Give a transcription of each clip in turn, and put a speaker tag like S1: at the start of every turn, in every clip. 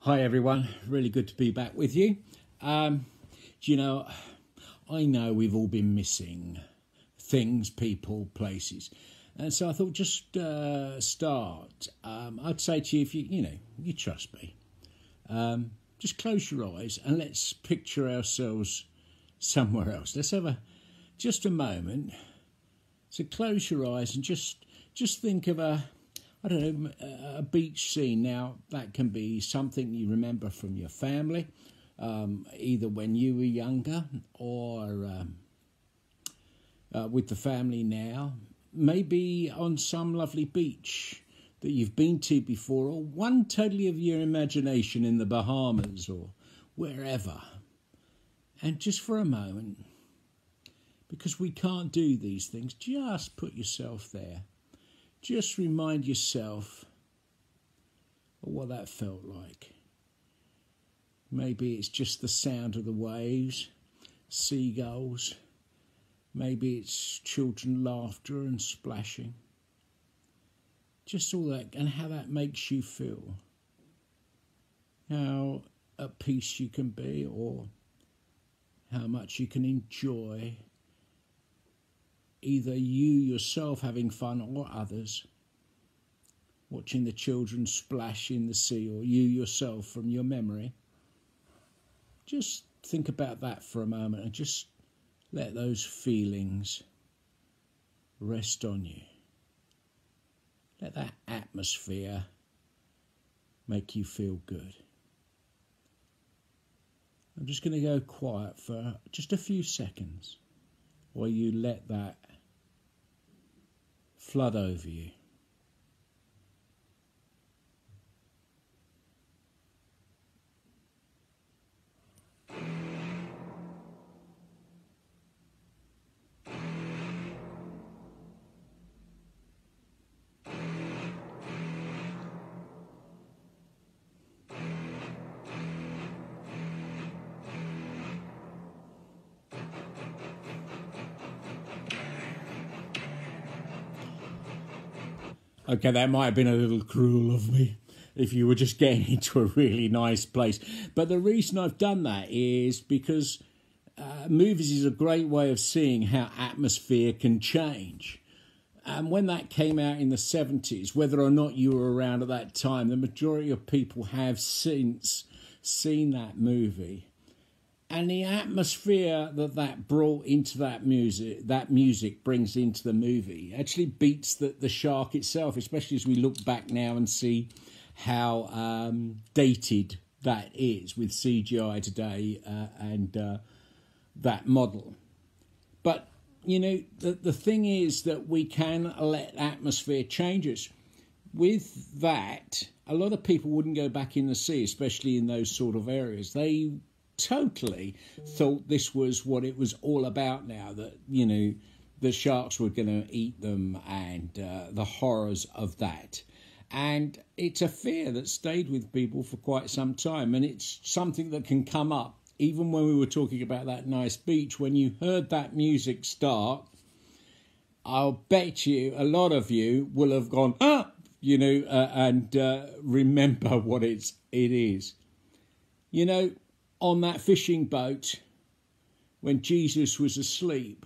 S1: Hi everyone, really good to be back with you. Do you know, I know we've all been missing things, people, places, and so I thought just start. I'd say to you, if you trust me, just close your eyes and let's picture ourselves somewhere else. Let's have just a moment. So close your eyes and just think of a beach scene. Now, that can be something you remember from your family, either when you were younger or with the family now. Maybe on some lovely beach that you've been to before, or one totally of your imagination in the Bahamas or wherever. And just for a moment, because we can't do these things, just put yourself there. Just remind yourself of what that felt like. Maybe it's just the sound of the waves, seagulls. Maybe it's children laughter and splashing. Just all that, and how that makes you feel. How at peace you can be, or how much you can enjoy either you yourself having fun or others, watching the children splash in the sea, or you yourself from your memory. Just think about that for a moment and just let those feelings rest on you. Let that atmosphere make you feel good. I'm just going to go quiet for just a few seconds while you let that flood over you. Okay, that might have been a little cruel of me if you were just getting into a really nice place. But the reason I've done that is because movies is a great way of seeing how atmosphere can change. And when that came out in the 70s, whether or not you were around at that time, the majority of people have since seen that movie. And the atmosphere that brought into that music brings into the movie, actually beats the shark itself, especially as we look back now and see how dated that is with CGI today and that model. But, you know, the thing is that we can let atmosphere change us. With that, a lot of people wouldn't go back in the sea, especially in those sort of areas. They totally thought this was what it was all about now, that, you know, the sharks were going to eat them and the horrors of that. And it's a fear that stayed with people for quite some time, and it's something that can come up even when we were talking about that nice beach. When you heard that music start, I'll bet you a lot of you will have gone, and remember what it is. You know, on that fishing boat, when Jesus was asleep,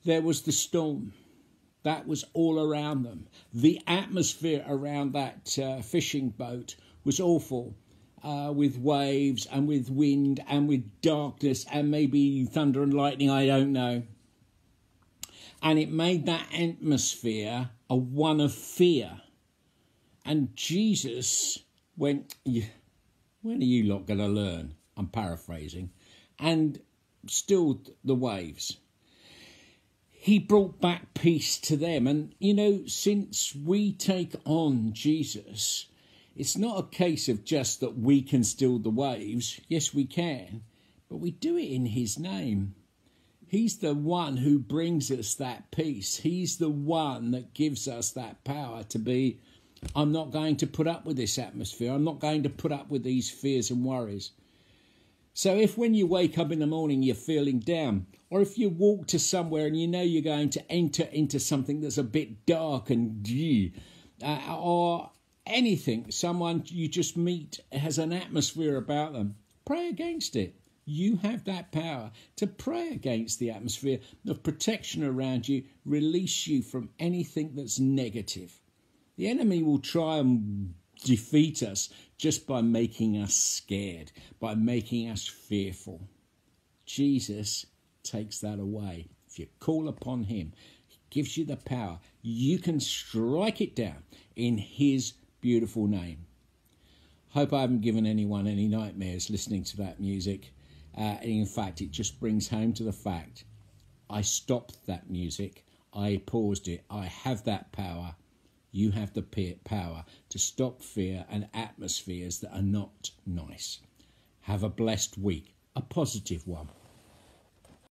S1: there was the storm. That was all around them. The atmosphere around that fishing boat was awful, with waves and with wind and with darkness and maybe thunder and lightning, I don't know. And it made that atmosphere a one of fear. And Jesus went, when are you lot going to learn? I'm paraphrasing. And stilled the waves. He brought back peace to them. And, you know, since we take on Jesus, it's not a case of just that we can still the waves. Yes, we can. But we do it in his name. He's the one who brings us that peace. He's the one that gives us that power to be, I'm not going to put up with this atmosphere. I'm not going to put up with these fears and worries. So if when you wake up in the morning you're feeling down, or if you walk to somewhere and you know you're going to enter into something that's a bit dark and or anything, someone you just meet has an atmosphere about them, pray against it. You have that power to pray against the atmosphere of protection around you, release you from anything that's negative. The enemy will try and defeat us just by making us scared, by making us fearful. Jesus takes that away. If you call upon him, he gives you the power. You can strike it down in his beautiful name. Hope I haven't given anyone any nightmares listening to that music. In fact, it just brings home to the fact I stopped that music. I paused it. I have that power. You have the power to stop fear and atmospheres that are not nice. Have a blessed week, a positive one.